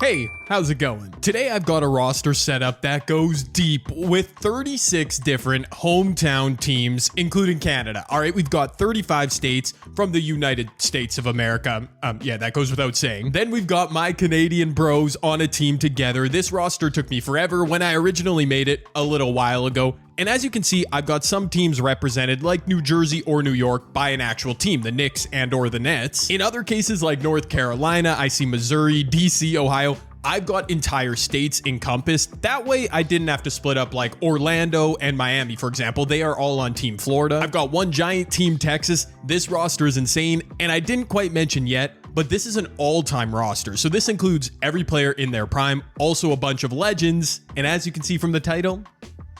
Hey, how's it going? Today I've got a roster set up that goes deep with 36 different hometown teams, including Canada. All right, we've got 35 states from the United States of America. Yeah, that goes without saying. Then we've got my Canadian bros on a team together. This roster took me forever when I originally made it a little while ago. And as you can see, I've got some teams represented like New Jersey or New York by an actual team, the Knicks and or the Nets. In other cases like North Carolina, I see Missouri, DC, Ohio. I've got entire states encompassed. That way I didn't have to split up like Orlando and Miami, for example. They are all on Team Florida. I've got one giant Team Texas. This roster is insane. And I didn't quite mention yet, but this is an all-time roster. So this includes every player in their prime, also a bunch of legends. And as you can see from the title,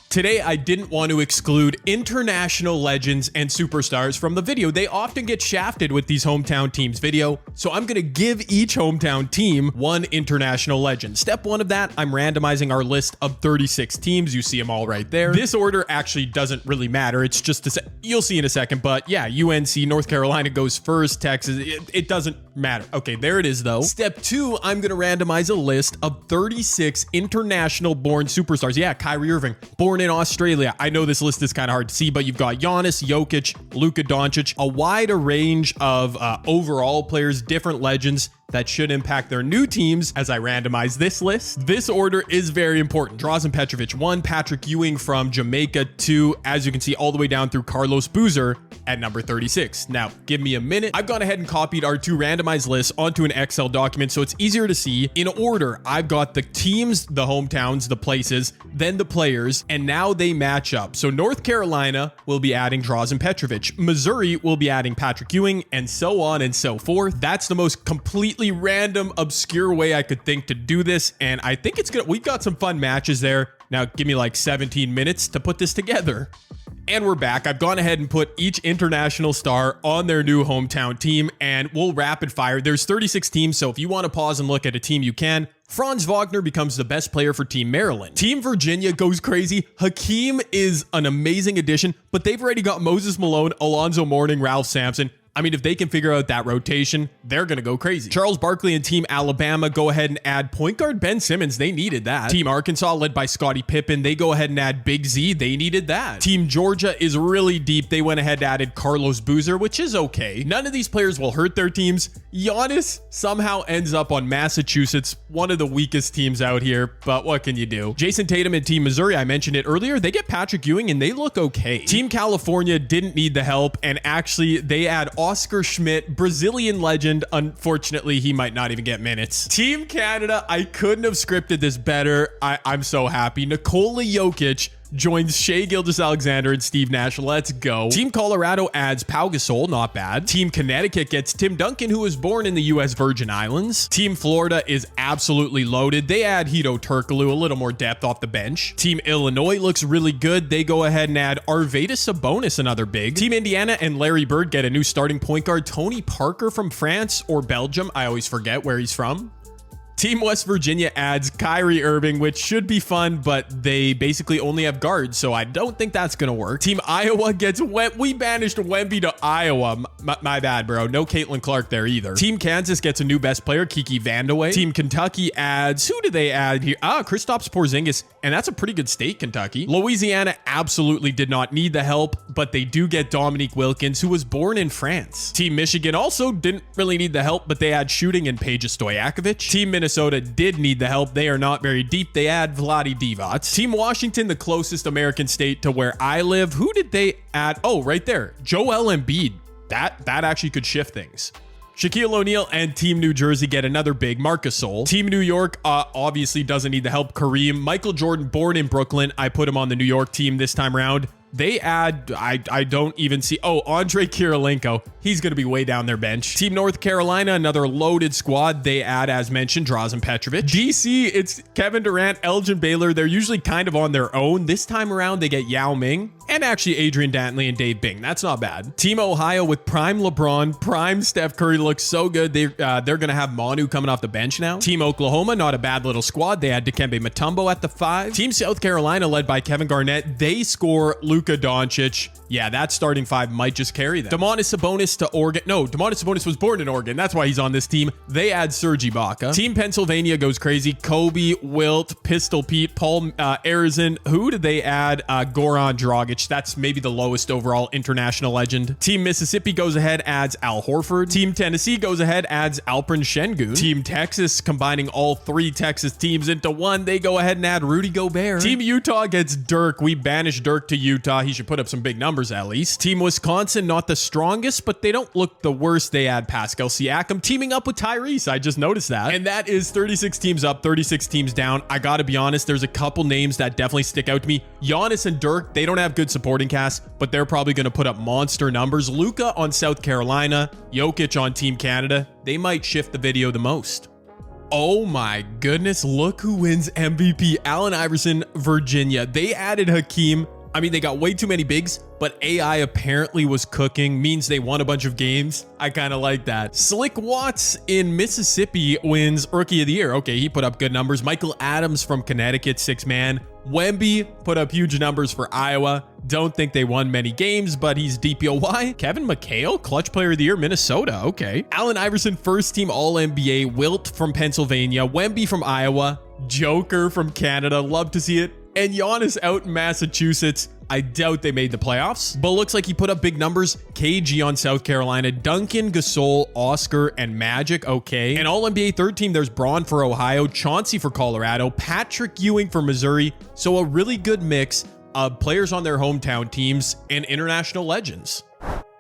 today, I didn't want to exclude international legends and superstars from the video. They often get shafted with these hometown teams video, so I'm going to give each hometown team one international legend. Step one of that, I'm randomizing our list of 36 teams. You see them all right there. This order actually doesn't really matter. It's just, you'll see in a second, but yeah, UNC, North Carolina goes first, Texas, it doesn't matter. Okay, there it is though. Step two, I'm going to randomize a list of 36 international born superstars. Yeah, Kyrie Irving, born in Australia. I know this list is kind of hard to see, but you've got Giannis, Jokic, Luka Doncic, a wide range of overall players, different legends that should impact their new teams as I randomize this list. This order is very important. Drazen Petrovic 1, Patrick Ewing from Jamaica 2, as you can see all the way down through Carlos Boozer at number 36. Now, give me a minute. I've gone ahead and copied our two randomized lists onto an Excel document so it's easier to see. In order, I've got the teams, the hometowns, the places, then the players, and now they match up. So North Carolina will be adding Drazen Petrovic. Missouri will be adding Patrick Ewing, and so on and so forth. That's the most completely random, obscure way I could think to do this, and I think it's good. We've got some fun matches there. Now, give me like 17 minutes to put this together. And we're back. I've gone ahead and put each international star on their new hometown team, and we'll rapid fire. There's 36 teams, so if you want to pause and look at a team, you can. Franz Wagner becomes the best player for Team Maryland. Team Virginia goes crazy. Hakeem is an amazing addition, but they've already got Moses Malone, Alonzo Mourning, Ralph Sampson. I mean, if they can figure out that rotation, they're going to go crazy. Charles Barkley and Team Alabama go ahead and add point guard Ben Simmons. They needed that. Team Arkansas, led by Scottie Pippen, they go ahead and add Big Z. They needed that. Team Georgia is really deep. They went ahead and added Carlos Boozer, which is okay. None of these players will hurt their teams. Giannis somehow ends up on Massachusetts, one of the weakest teams out here, but what can you do? Jason Tatum and Team Missouri, I mentioned it earlier, they get Patrick Ewing and they look okay. Team California didn't need the help, and actually they add Oscar Schmidt, Brazilian legend. Unfortunately, he might not even get minutes. Team Canada, I couldn't have scripted this better. I'm so happy. Nikola Jokic joins Shai Gilgeous-Alexander and Steve Nash. Let's go. Team Colorado adds Pau Gasol. Not bad. Team Connecticut gets Tim Duncan, who was born in the U.S. Virgin Islands. Team Florida is absolutely loaded. They add Hedo Turkoglu, a little more depth off the bench. Team Illinois looks really good. They go ahead and add Arvydas Sabonis, another big. Team Indiana and Larry Bird get a new starting point guard, Tony Parker from France or Belgium. I always forget where he's from. Team West Virginia adds Kyrie Irving, which should be fun, but they basically only have guards, so I don't think that's going to work. Team Iowa gets we banished Wemby to Iowa. My bad, bro. No Caitlin Clark there either. Team Kansas gets a new best player, Kiki Vandeweghe. Team Kentucky adds, who do they add here? Kristaps Porzingis, and that's a pretty good state, Kentucky. Louisiana absolutely did not need the help, but they do get Dominique Wilkins, who was born in France. Team Michigan also didn't really need the help, but they add shooting and Peja Stojakovic. Team Minnesota did need the help. They are not very deep. They add Vlade Divac. Team Washington, the closest American state to where I live. Who did they add? Oh, right there. Joel Embiid. That actually could shift things. Shaquille O'Neal and Team New Jersey get another big, Marc Gasol. Team New York obviously doesn't need the help, Kareem. Michael Jordan, born in Brooklyn. I put him on the New York team this time around. They add, I don't even see, Andre Kirilenko. He's going to be way down their bench. Team North Carolina, another loaded squad. They add, as mentioned, Drazen Petrovic. DC, it's Kevin Durant, Elgin Baylor. They're usually kind of on their own. This time around, they get Yao Ming and actually Adrian Dantley and Dave Bing. That's not bad. Team Ohio with prime LeBron, prime Steph Curry looks so good. They're going to have Manu coming off the bench now. Team Oklahoma, not a bad little squad. They had Dikembe Mutombo at the 5. Team South Carolina, led by Kevin Garnett. They score Luka Luka Doncic. Yeah, that starting five might just carry them. Domantas Sabonis to Oregon. No, Domantas Sabonis was born in Oregon. That's why he's on this team. They add Serge Ibaka. Team Pennsylvania goes crazy. Kobe, Wilt, Pistol Pete, Paul Arizin. Who did they add? Goran Dragic. That's maybe the lowest overall international legend. Team Mississippi goes ahead, adds Al Horford. Team Tennessee goes ahead, adds Alperen Şengün. Team Texas, combining all three Texas teams into one, they go ahead and add Rudy Gobert. Team Utah gets Dirk. We banished Dirk to Utah. He should put up some big numbers at least. Team Wisconsin, not the strongest, but they don't look the worst. They add Pascal Siakam teaming up with Tyrese. I just noticed that. And that is 36 teams up, 36 teams down. I gotta be honest, there's a couple names that definitely stick out to me. Giannis and Dirk, they don't have good supporting casts, but they're probably gonna put up monster numbers. Luka on South Carolina, Jokic on Team Canada. They might shift the video the most. Oh my goodness, look who wins MVP. Allen Iverson, Virginia. They added Hakeem. I mean, they got way too many bigs, but AI apparently was cooking, means they won a bunch of games. I kind of like that. Slick Watts in Mississippi wins Rookie of the Year. Okay, he put up good numbers. Michael Adams from Connecticut, 6-man. Wemby put up huge numbers for Iowa. Don't think they won many games, but he's DPOY. Kevin McHale, Clutch Player of the Year, Minnesota. Okay. Allen Iverson, first team All-NBA. Wilt from Pennsylvania. Wemby from Iowa. Joker from Canada. Love to see it. And Giannis out in Massachusetts. I doubt they made the playoffs, but looks like he put up big numbers. KG on South Carolina, Duncan, Gasol, Oscar, and Magic. Okay. And All-NBA third team, there's Braun for Ohio, Chauncey for Colorado, Patrick Ewing for Missouri. So a really good mix of players on their hometown teams and international legends.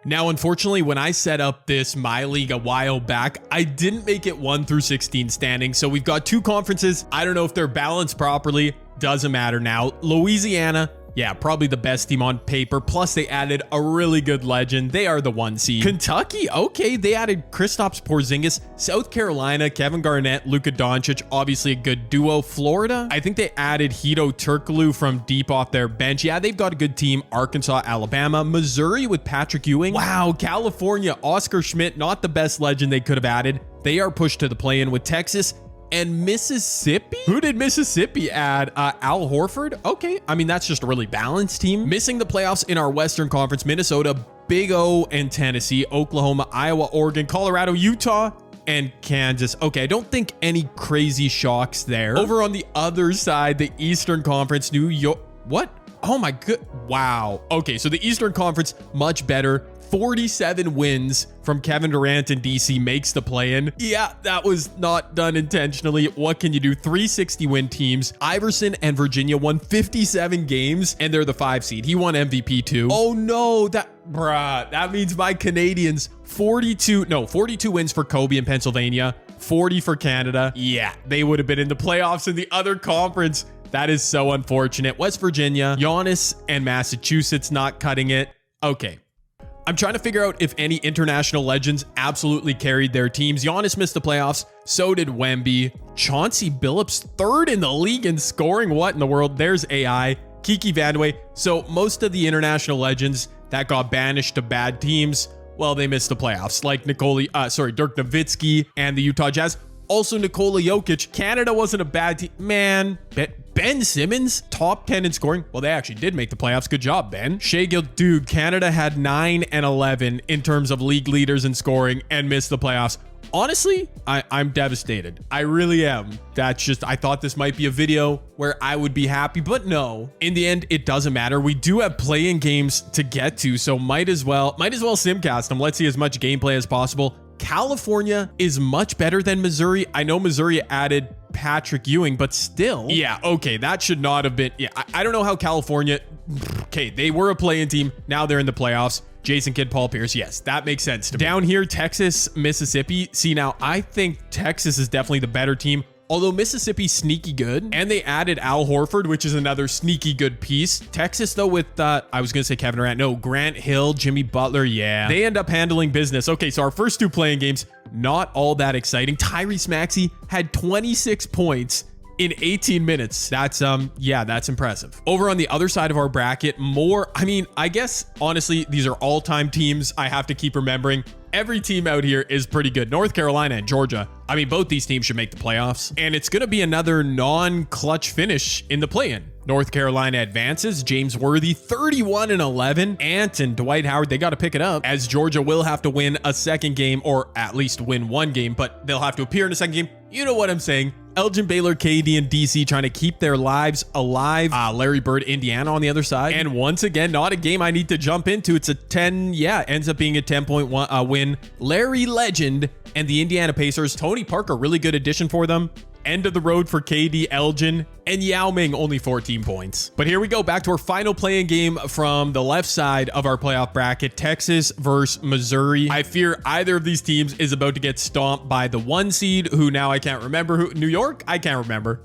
Now, unfortunately, when I set up this My League a while back, I didn't make it 1 through 16 standing. So we've got two conferences. I don't know if they're balanced properly. Doesn't matter now. Louisiana, yeah, probably the best team on paper. Plus, they added a really good legend. They are the 1 seed. Kentucky, okay, they added Kristaps Porzingis. South Carolina, Kevin Garnett, Luka Doncic, obviously a good duo. Florida, I think they added Hedo Turkoglu from deep off their bench. Yeah, they've got a good team. Arkansas, Alabama, Missouri with Patrick Ewing. Wow, California, Oscar Schmidt, not the best legend they could have added. They are pushed to the play-in with Texas. And Mississippi? Who did Mississippi add? Al Horford? Okay. I mean, that's just a really balanced team. Missing the playoffs in our Western Conference, Minnesota, Big O, and Tennessee, Oklahoma, Iowa, Oregon, Colorado, Utah, and Kansas. Okay, I don't think any crazy shocks there. Over on the other side, the Eastern Conference, New York. What? Oh my good. Wow. Okay, so the Eastern Conference, much better. 47 wins from Kevin Durant in DC makes the play-in. Yeah, that was not done intentionally. What can you do? 360 win teams. Iverson and Virginia won 57 games, and they're the 5 seed. He won MVP too. Oh no, that means my Canadians, 42 wins for Kobe in Pennsylvania, 40 for Canada. Yeah, they would have been in the playoffs in the other conference. That is so unfortunate. West Virginia, Giannis, and Massachusetts not cutting it. Okay. I'm trying to figure out if any international legends absolutely carried their teams. Giannis missed the playoffs. So did Wemby. Chauncey Billups, third in the league in scoring. What in the world? There's AI. Kiki Vandeweghe. So most of the international legends that got banished to bad teams, well, they missed the playoffs. Like Dirk Nowitzki and the Utah Jazz. Also Nikola Jokic. Canada wasn't a bad team. Man, Ben Simmons, top 10 in scoring. Well, they actually did make the playoffs. Good job, Ben. Shea Gill, dude, Canada had 9 and 11 in terms of league leaders in scoring and missed the playoffs. Honestly, I'm devastated. I really am. That's just, I thought this might be a video where I would be happy, but no. In the end, it doesn't matter. We do have play-in games to get to, so might as well simcast them. Let's see as much gameplay as possible. California is much better than Missouri. I know Missouri added Patrick Ewing, but still. Yeah, okay, that should not have been. Yeah, I don't know how California. Okay, they were a play-in team. Now they're in the playoffs. Jason Kidd, Paul Pierce. Yes, that makes sense to me. Down here, Texas, Mississippi. See, now I think Texas is definitely the better team. Although Mississippi's sneaky good, and they added Al Horford, which is another sneaky good piece. Texas, though, with, I was going to say Kevin Durant. No, Grant Hill, Jimmy Butler. Yeah, they end up handling business. Okay, so our first 2 playing games, not all that exciting. Tyrese Maxey had 26 points in 18 minutes. That's, yeah, that's impressive. Over on the other side of our bracket, I guess, honestly, these are all-time teams I have to keep remembering. Every team out here is pretty good. North Carolina and Georgia. I mean, both these teams should make the playoffs. And it's going to be another non-clutch finish in the play-in. North Carolina advances. James Worthy, 31-11. Ant and Dwight Howard, they got to pick it up, as Georgia will have to win a second game, or at least win one game, but they'll have to appear in a second game. You know what I'm saying. Elgin Baylor, KD, and DC trying to keep their lives alive. Larry Bird, Indiana on the other side. And once again, not a game I need to jump into. It's a 10, ends up being a 10-point win. Larry Legend and the Indiana Pacers. Tony Parker, really good addition for them. End of the road for KD, Elgin, and Yao Ming, only 14 points. But here we go, back to our final playing game from the left side of our playoff bracket, Texas versus Missouri. I fear either of these teams is about to get stomped by the 1 seed, who now I can't remember. Who? New York? I can't remember.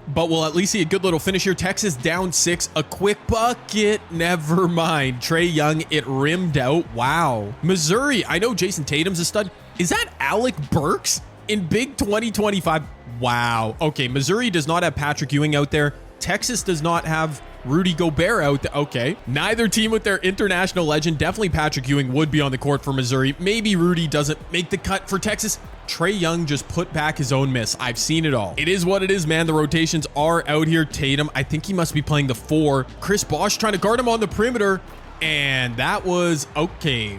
But we'll at least see a good little finish here. Texas down 6, a quick bucket. Never mind. Trae Young, it rimmed out. Wow. Missouri, I know Jason Tatum's a stud. Is that Alec Burks in Big 2025? Wow. Okay, Missouri does not have Patrick Ewing out there. Texas does not have Rudy Gobert out there. Okay. Neither team with their international legend. Definitely Patrick Ewing would be on the court for Missouri. Maybe Rudy doesn't make the cut for Texas. Trae Young just put back his own miss. I've seen it all. It is what it is, man. The rotations are out here. Tatum, I think he must be playing the 4. Chris Bosh trying to guard him on the perimeter. And that was okay.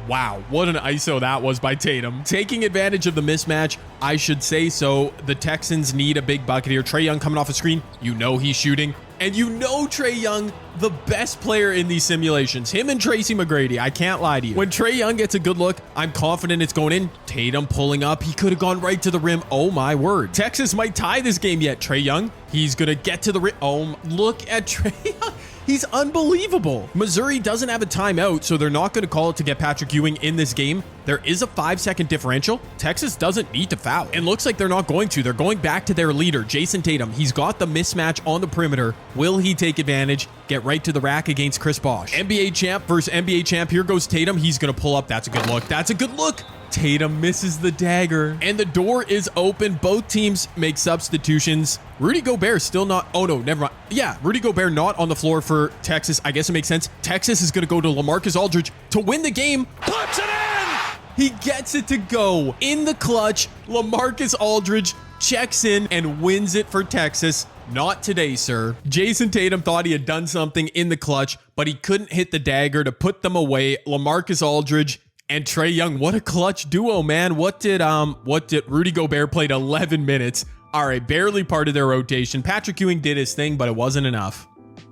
Wow. What an ISO that was by Tatum. Taking advantage of the mismatch, I should say so. The Texans need a big bucket here. Trae Young coming off a screen. You know he's shooting. And you know Trae Young, the best player in these simulations. Him and Tracy McGrady, I can't lie to you. When Trae Young gets a good look, I'm confident it's going in. Tatum pulling up. He could have gone right to the rim. Oh my word. Texas might tie this game yet. Trae Young, he's going to get to the rim. Oh, look at Trae Young. He's unbelievable. Missouri doesn't have a timeout, so they're not going to call it to get Patrick Ewing in this game. There is a 5-second differential. Texas doesn't need to foul. And looks like they're not going to. They're going back to their leader, Jason Tatum. He's got the mismatch on the perimeter. Will he take advantage? Get right to the rack against Chris Bosh. NBA champ versus NBA champ. Here goes Tatum. He's going to pull up. That's a good look. That's a good look. Tatum misses the dagger, and the door is open. Both teams make substitutions. Rudy Gobert still not. Oh no, never mind. Yeah, Rudy Gobert not on the floor for Texas. I guess it makes sense. Texas is going to go to LaMarcus Aldridge to win the game. Puts it in! He gets it to go in the clutch. LaMarcus Aldridge checks in and wins it for Texas. Not today, sir. Jason Tatum thought he had done something in the clutch, but he couldn't hit the dagger to put them away. LaMarcus Aldridge and Trae Young, what a clutch duo, man. What did Rudy Gobert played 11 minutes. All right, barely part of their rotation. Patrick Ewing did his thing, but it wasn't enough.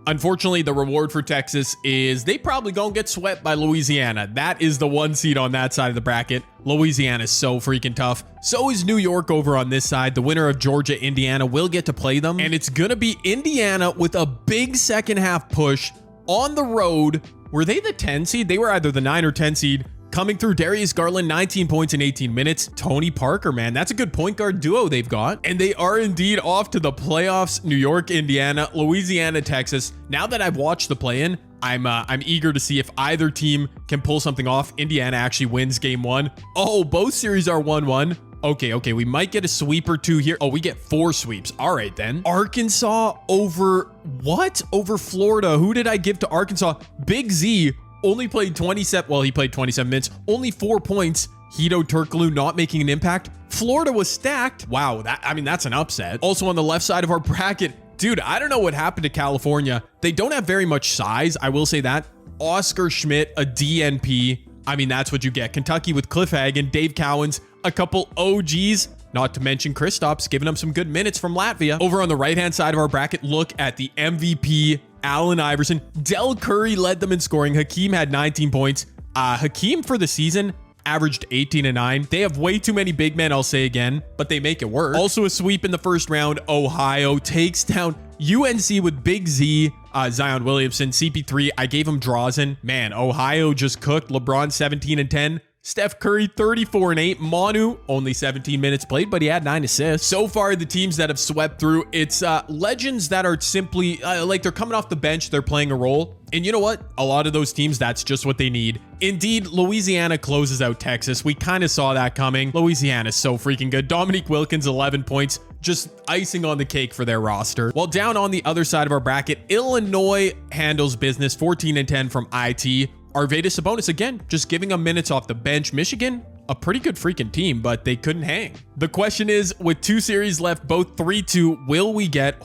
Unfortunately, the reward for Texas is they probably gonna get swept by Louisiana. That is the 1 seed on that side of the bracket. Louisiana is so freaking tough. So is New York over on this side. The winner of Georgia, Indiana will get to play them. And it's gonna be Indiana with a big second half push on the road. Were they the 10 seed? They were either the 9 or 10 seed. Coming through, Darius Garland, 19 points in 18 minutes. Tony Parker, man, that's a good point guard duo they've got. And they are indeed off to the playoffs. New York, Indiana, Louisiana, Texas. Now that I've watched the play-in, I'm eager to see if either team can pull something off. Indiana actually wins game 1. Oh, both series are 1-1. Okay, we might get a sweep or 2 here. Oh, we get 4 sweeps. All right, then. Arkansas over what? Over Florida. Who did I give to Arkansas? Big Z only played 27. Well, he played 27 minutes. Only 4 points. Hedo Turkoglu not making an impact. Florida was stacked. Wow, that's an upset. Also on the left side of our bracket, dude, I don't know what happened to California. They don't have very much size. I will say that. Oscar Schmidt, a DNP. That's what you get. Kentucky with Cliff Hagan, Dave Cowens, a couple OGs. Not to mention Kristaps giving them some good minutes from Latvia. Over on the right-hand side of our bracket, look at the MVP, Allen Iverson. Del Curry led them in scoring. Hakeem had 19 points. Hakeem for the season averaged 18 and 9. They have way too many big men, I'll say again, but they make it work. Also a sweep in the first round. Ohio takes down UNC with Big Z, Zion Williamson, CP3. I gave him draws in. Man, Ohio just cooked. LeBron 17 and 10. Steph Curry 34 and 8. Manu only 17 minutes played, but he had 9 assists. So far, the teams that have swept through, it's legends that are simply like they're coming off the bench, they're playing a role. And you know what? A lot of those teams, that's just what they need. Indeed, Louisiana closes out Texas. We kind of saw that coming. Louisiana is so freaking good. Dominique Wilkins, 11 points, just icing on the cake for their roster. While down on the other side of our bracket, Illinois handles business, 14 and 10 from IT. Arvydas Sabonis, again, just giving them minutes off the bench. Michigan, a pretty good freaking team, but they couldn't hang. The question is, with 2 series left, both 3-2, will we get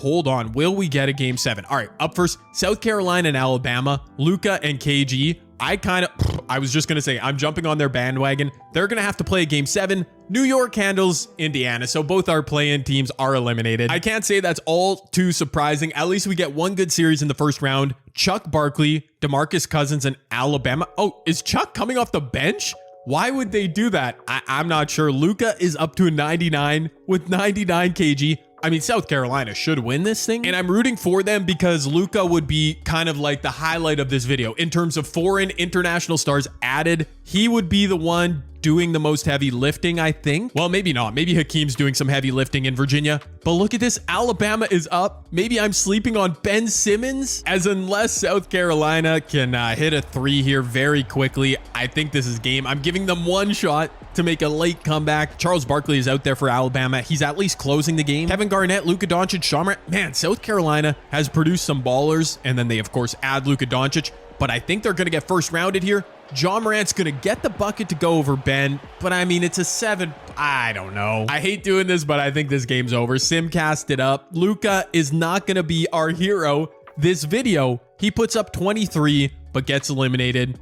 a game 7? All right, up first, South Carolina and Alabama, Luka and KG. I was just going to say, I'm jumping on their bandwagon. They're going to have to play a game 7. New York handles Indiana, so both our play-in teams are eliminated. I can't say that's all too surprising. At least we get one good series in the first round. Chuck Barkley, DeMarcus Cousins, and Alabama. Oh, is Chuck coming off the bench? Why would they do that? I'm not sure. Luka is up to a 99 with 99 kg. I mean, South Carolina should win this thing, and I'm rooting for them because Luka would be kind of like the highlight of this video in terms of foreign international stars added. He would be the one doing the most heavy lifting, I think. Well, maybe not. Maybe Hakeem's doing some heavy lifting in Virginia. But look at this. Alabama is up. Maybe I'm sleeping on Ben Simmons, as unless South Carolina can hit a 3 here very quickly, I think this is game. I'm giving them one shot to make a late comeback. Charles Barkley is out there for Alabama. He's at least closing the game. Kevin Garnett, Luka Doncic, Sean Morant. Man, South Carolina has produced some ballers, and then they, of course, add Luka Doncic. But I think they're going to get first rounded here. John Morant's going to get the bucket to go over Ben, but I mean, it's a 7. I don't know. I hate doing this, but I think this game's over. Simcast it up. Luka is not going to be our hero this video. He puts up 23, but gets eliminated.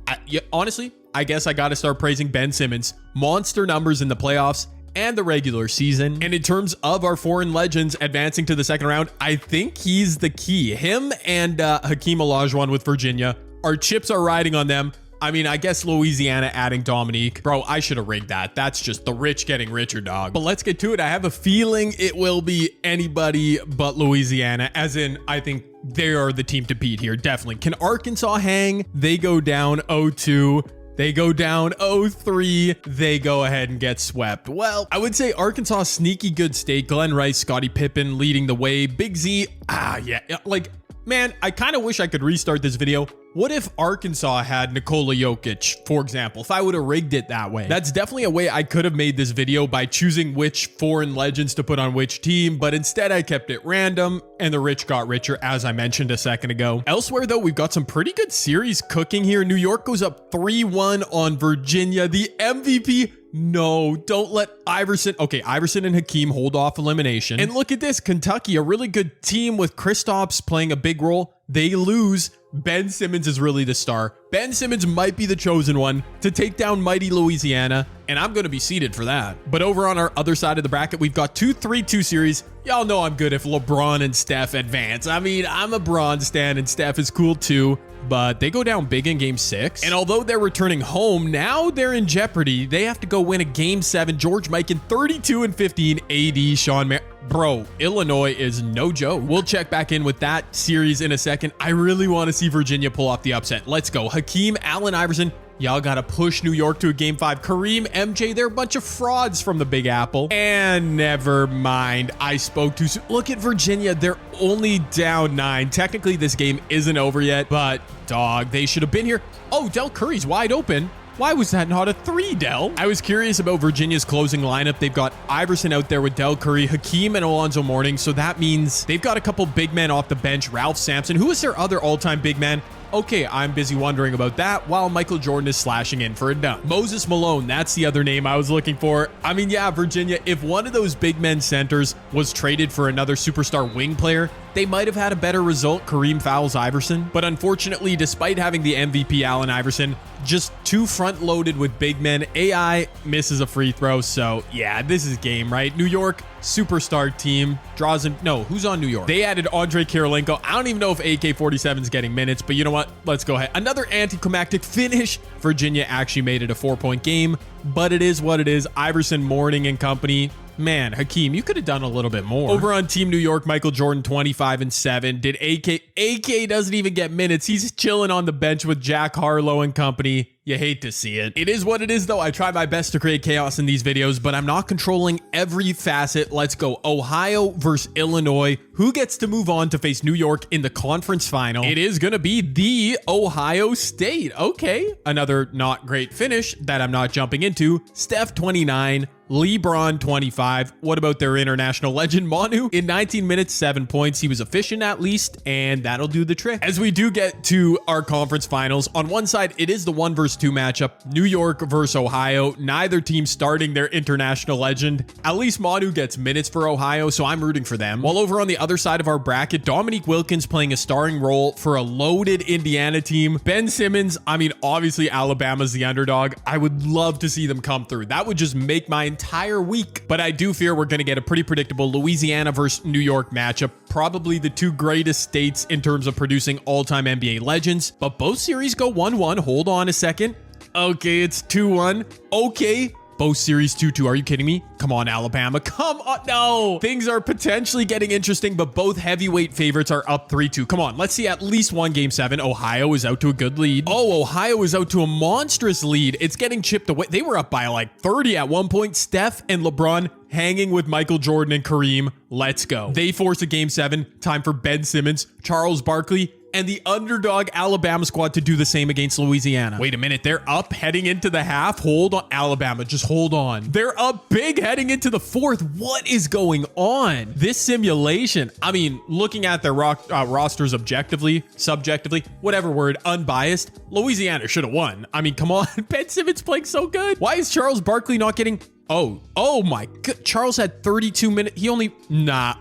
Honestly, I guess I got to start praising Ben Simmons. Monster numbers in the playoffs and the regular season. And in terms of our foreign legends advancing to the second round, I think he's the key. Him and Hakeem Olajuwon with Virginia. Our chips are riding on them. I mean, I guess Louisiana adding Dominique. Bro, I should have rigged that. That's just the rich getting richer, dog. But let's get to it. I have a feeling it will be anybody but Louisiana, as in, I think they are the team to beat here, definitely. Can Arkansas hang? They go down 0-2. They go down 0-3. They go ahead and get swept. Well, I would say Arkansas, sneaky good state. Glenn Rice, Scottie Pippen leading the way. Big Z, yeah, like, man, I kind of wish I could restart this video. What if Arkansas had Nikola Jokic, for example, if I would have rigged it that way? That's definitely a way I could have made this video by choosing which foreign legends to put on which team, but instead I kept it random and the rich got richer, as I mentioned a second ago. Elsewhere, though, we've got some pretty good series cooking here. New York goes up 3-1 on Virginia. The MVP. No, don't let Iverson. Okay, Iverson and Hakeem hold off elimination. And look at this. Kentucky, a really good team with Kristaps playing a big role. They lose. Ben Simmons is really the star. Ben Simmons might be the chosen one to take down mighty Louisiana, and I'm going to be seated for that. But over on our other side of the bracket, we've got 2-3-2 series. Y'all know I'm good if LeBron and Steph advance. I mean, I'm a Bron stan, and Steph is cool too, but they go down big in game 6. And although they're returning home, now they're in jeopardy. They have to go win a game 7. George Mikan, 32-15. AD, Sean Mar. Bro, Illinois is no joke. We'll check back in with that series in a second. I really want to see Virginia pull off the upset. Let's go. Hakeem, Allen Iverson. Y'all got to push New York to a game 5. Kareem, MJ, they're a bunch of frauds from the Big Apple. And never mind, I spoke too soon. Look at Virginia. They're only down 9. Technically, this game isn't over yet, but dog, they should have been here. Oh, Del Curry's wide open. Why was that not a 3, Del? I was curious about Virginia's closing lineup. They've got Iverson out there with Del Curry, Hakeem, and Alonzo Mourning. So that means they've got a couple big men off the bench. Ralph Sampson. Who is their other all-time big man? Okay, I'm busy wondering about that while Michael Jordan is slashing in for a dunk. Moses Malone, that's the other name I was looking for. I mean, yeah, Virginia, if one of those big men centers was traded for another superstar wing player, they might have had a better result. Kareem fouls Iverson. But unfortunately, despite having the MVP Allen Iverson, just too front-loaded with big men, AI misses a free throw. So yeah, this is game, right? New York, superstar team, draws in. No, who's on New York? They added Andre Kirilenko. I don't even know if AK-47 is getting minutes, but you know what? Let's go ahead. Another anticlimactic finish. Virginia actually made it a 4-point game, but it is what it is. Iverson, Mourning, and company. Man, Hakeem, you could have done a little bit more. Over on Team New York, Michael Jordan, 25-7. Did AK doesn't even get minutes. He's chilling on the bench with Jack Harlow and company. You hate to see it. It is what it is, though. I try my best to create chaos in these videos, but I'm not controlling every facet. Let's go. Ohio versus Illinois. Who gets to move on to face New York in the conference final? It is going to be the Ohio State. Okay. Another not great finish that I'm not jumping into. Steph, 29. LeBron, 25. What about their international legend, Manu? In 19 minutes, 7 points. He was efficient at least, and that'll do the trick. As we do get to our conference finals, on one side, it is the 1 versus 2 matchup, New York versus Ohio. Neither team starting their international legend. At least Manu gets minutes for Ohio, so I'm rooting for them. While over on the other side of our bracket, Dominique Wilkins playing a starring role for a loaded Indiana team. Ben Simmons, I mean, obviously Alabama's the underdog. I would love to see them come through. That would just make my entire week. But I do fear we're going to get a pretty predictable Louisiana versus New York matchup. Probably the 2 greatest states in terms of producing all-time NBA legends. But both series go 1-1. Hold on a second. Okay, it's 2-1. Okay. Both series 2-2. Are you kidding me? Come on, Alabama. Come on. No. Things are potentially getting interesting, but both heavyweight favorites are up 3-2. Come on. Let's see at least one game 7. Ohio is out to a good lead. Oh, Ohio is out to a monstrous lead. It's getting chipped away. They were up by like 30 at one point. Steph and LeBron hanging with Michael Jordan and Kareem. Let's go. They force a game 7. Time for Ben Simmons, Charles Barkley, and the underdog Alabama squad to do the same against Louisiana. Wait a minute. They're up heading into the half. Hold on. Alabama, just hold on. They're up big heading into the 4th. What is going on? This simulation, I mean, looking at their rosters objectively, subjectively, whatever word, unbiased, Louisiana should have won. I mean, come on. Ben Simmons playing so good. Why is Charles Barkley not getting... Oh my god. Charles had 32 minutes. He only,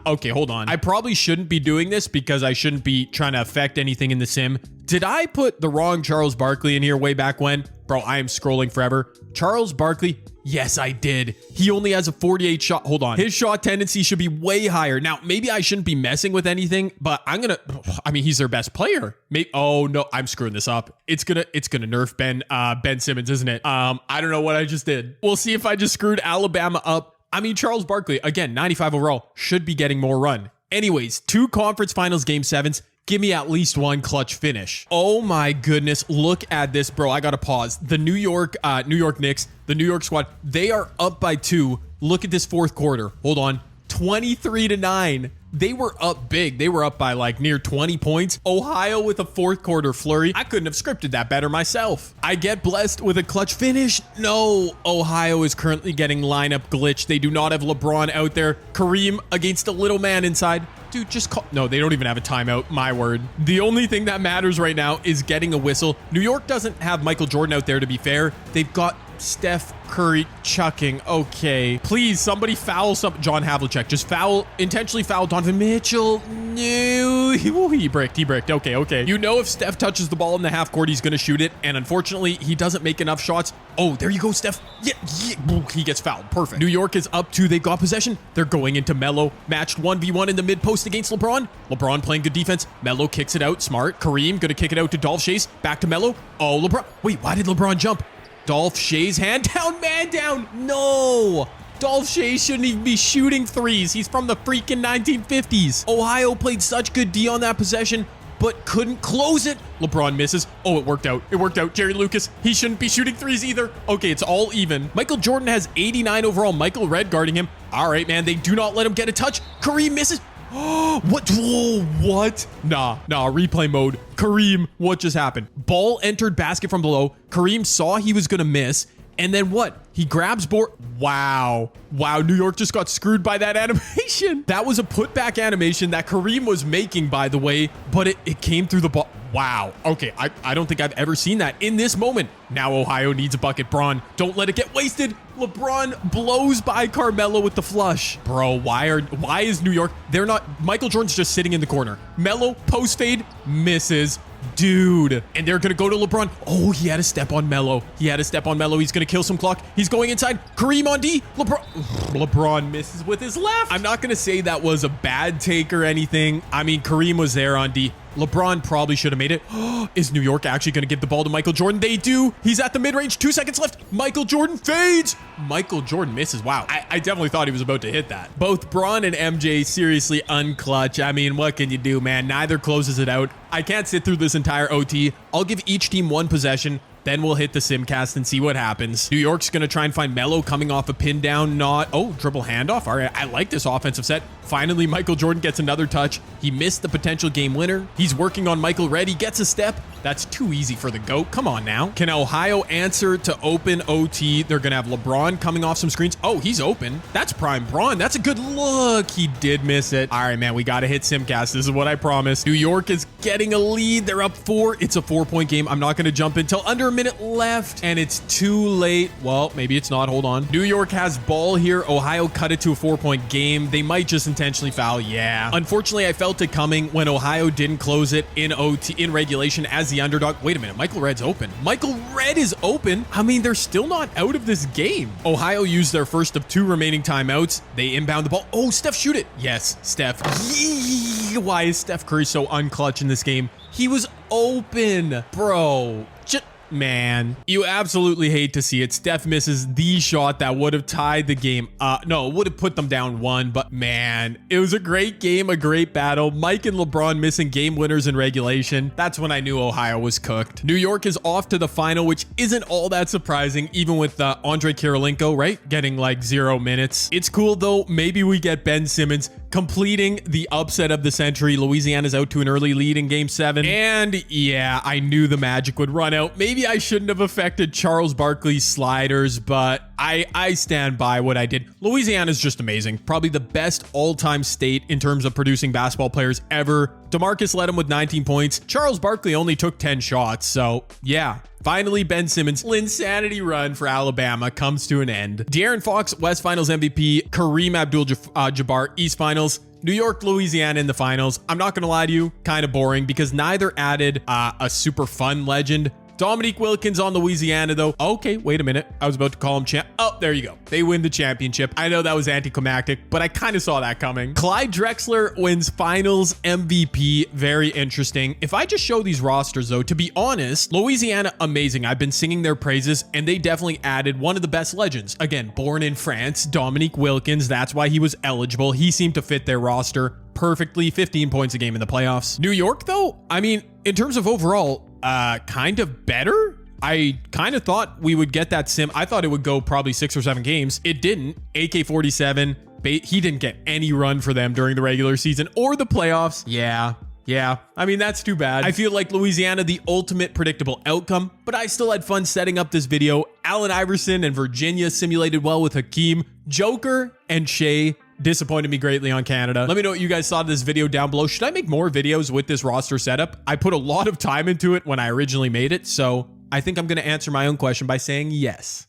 okay, hold on. I probably shouldn't be doing this because I shouldn't be trying to affect anything in the sim. Did I put the wrong Charles Barkley in here way back when? Bro, I am scrolling forever. Charles Barkley. Yes, I did. He only has a 48 shot. Hold on. His shot tendency should be way higher. Now, maybe I shouldn't be messing with anything, but I mean, he's their best player. Maybe, oh no, I'm screwing this up. It's gonna nerf Ben Simmons, isn't it? I don't know what I just did. We'll see if I just screwed Alabama up. I mean, Charles Barkley, again, 95 overall, should be getting more run. Anyways, 2 conference finals game 7s. Give me at least one clutch finish. Oh my goodness. Look at this, bro. I gotta pause. The New York Knicks, the New York squad, they are up by 2. Look at this 4th quarter. Hold on. 23-9. They were up big. They were up by like near 20 points. Ohio with a 4th quarter flurry. I couldn't have scripted that better myself. I get blessed with a clutch finish. No, Ohio is currently getting lineup glitch. They do not have LeBron out there. Kareem against a little man inside. Dude, just call. No, they don't even have a timeout. My word. The only thing that matters right now is getting a whistle. New York doesn't have Michael Jordan out there, to be fair. They've got Steph Curry chucking. Okay. Please, somebody foul John Havlicek. Just intentionally foul Donovan Mitchell. No. He bricked. Okay. You know if Steph touches the ball in the half court, he's going to shoot it. And unfortunately, he doesn't make enough shots. Oh, there you go, Steph. Yeah. He gets fouled. Perfect. New York is up 2. They've got possession. They're going into Melo. Matched 1v1 in the mid post against LeBron. LeBron playing good defense. Melo kicks it out. Smart. Kareem going to kick it out to Dolph Schayes. Back to Melo. Oh, LeBron. Wait, why did LeBron jump? Dolph Schayes, hand down, man down. No. Dolph Schayes shouldn't even be shooting threes. He's from the freaking 1950s. Ohio played such good D on that possession, but couldn't close it. LeBron misses. Oh, it worked out. Jerry Lucas, he shouldn't be shooting threes either. Okay, it's all even. Michael Jordan has 89 overall. Michael Redd guarding him. All right, man, they do not let him get a touch. Kareem misses. What? Whoa, what? Nah, replay mode. Kareem, what just happened? Ball entered basket from below. Kareem saw he was going to miss. And then what? He grabs board. Wow. New York just got screwed by that animation. That was a putback animation that Kareem was making, by the way, but it came through the ball. Wow. Okay, I don't think I've ever seen that in this moment. Now Ohio needs a bucket. Braun, don't let it get wasted. LeBron blows by Carmelo with the flush. Bro, why is New York? They're not. Michael Jordan's just sitting in the corner. Melo, post fade, misses. Dude. And they're going to go to LeBron. Oh, he had a step on Melo. He's going to kill some clock. He's going inside. Kareem on D. LeBron misses with his left. I'm not going to say that was a bad take or anything. I mean, Kareem was there on D. LeBron probably should have made it. Is New York actually going to give the ball to Michael Jordan? They do. He's at the mid-range. 2 seconds left. Michael Jordan fades. Michael Jordan misses. Wow. I definitely thought he was about to hit that. Both Braun and MJ seriously unclutch. I mean, what can you do, man? Neither closes it out. I can't sit through this entire OT. I'll give each team one possession. Then we'll hit the simcast and see what happens. New York's going to try and find Melo coming off a pin down. Oh, dribble handoff. All right, I like this offensive set. Finally, Michael Jordan gets another touch. He missed the potential game winner. He's working on Michael Redd. He gets a step. That's too easy for the GOAT. Come on now. Can Ohio answer to open OT? They're going to have LeBron coming off some screens. Oh, he's open. That's prime Braun. That's a good look. He did miss it. All right, man, we got to hit Simcast. This is what I promised. New York is getting a lead. They're up 4. It's a 4-point game. I'm not going to jump until under a minute left, and it's too late. Well, maybe it's not. Hold on. New York has ball here. Ohio cut it to a 4-point game. They might just intentionally foul. Yeah. Unfortunately, I felt it coming when Ohio didn't close it in OT in regulation as the underdog. Wait a minute. Michael Redd's open. Michael Redd is open. I mean, they're still not out of this game. Ohio used their first of 2 remaining timeouts. They inbound the ball. Oh, Steph, shoot it. Yes, Steph. Yee. Why is Steph Curry so unclutch in this game? He was open, bro. Man, you absolutely hate to see it. Steph misses the shot that would have tied the game. No, it would have put them down 1, but man, it was a great game, a great battle. Mike and LeBron missing game winners in regulation. That's when I knew Ohio was cooked. New York is off to the final, which isn't all that surprising, even with Andre Kirilenko, right? Getting like 0 minutes. It's cool though. Maybe we get Ben Simmons completing the upset of the century. Louisiana's out to an early lead in game 7. And yeah, I knew the magic would run out. Maybe I shouldn't have affected Charles Barkley's sliders, but I stand by what I did. Louisiana's just amazing. Probably the best all-time state in terms of producing basketball players ever. DeMarcus led him with 19 points. Charles Barkley only took 10 shots. So yeah, finally Ben Simmons' insanity run for Alabama comes to an end. De'Aaron Fox, West Finals MVP. Kareem Abdul-Jabbar, East Finals. New York, Louisiana in the finals. I'm not going to lie to you, kind of boring because neither added a super fun legend. Dominique Wilkins on Louisiana, though. Okay, wait a minute. I was about to call him champ. Oh, there you go. They win the championship. I know that was anticlimactic, but I kind of saw that coming. Clyde Drexler wins finals MVP. Very interesting. If I just show these rosters, though, to be honest, Louisiana, amazing. I've been singing their praises, and they definitely added one of the best legends. Again, born in France, Dominique Wilkins. That's why he was eligible. He seemed to fit their roster perfectly. 15 points a game in the playoffs. New York, though, I mean, in terms of overall, kind of better. I kind of thought we would get that sim. I thought it would go probably 6 or 7 games. It didn't. AK-47, he didn't get any run for them during the regular season or the playoffs. Yeah. I mean, that's too bad. I feel like Louisiana, the ultimate predictable outcome, but I still had fun setting up this video. Allen Iverson and Virginia simulated well with Hakeem. Joker and Shea disappointed me greatly on Canada. Let me know what you guys thought of this video down below. Should I make more videos with this roster setup? I put a lot of time into it when I originally made it, so I think I'm going to answer my own question by saying yes.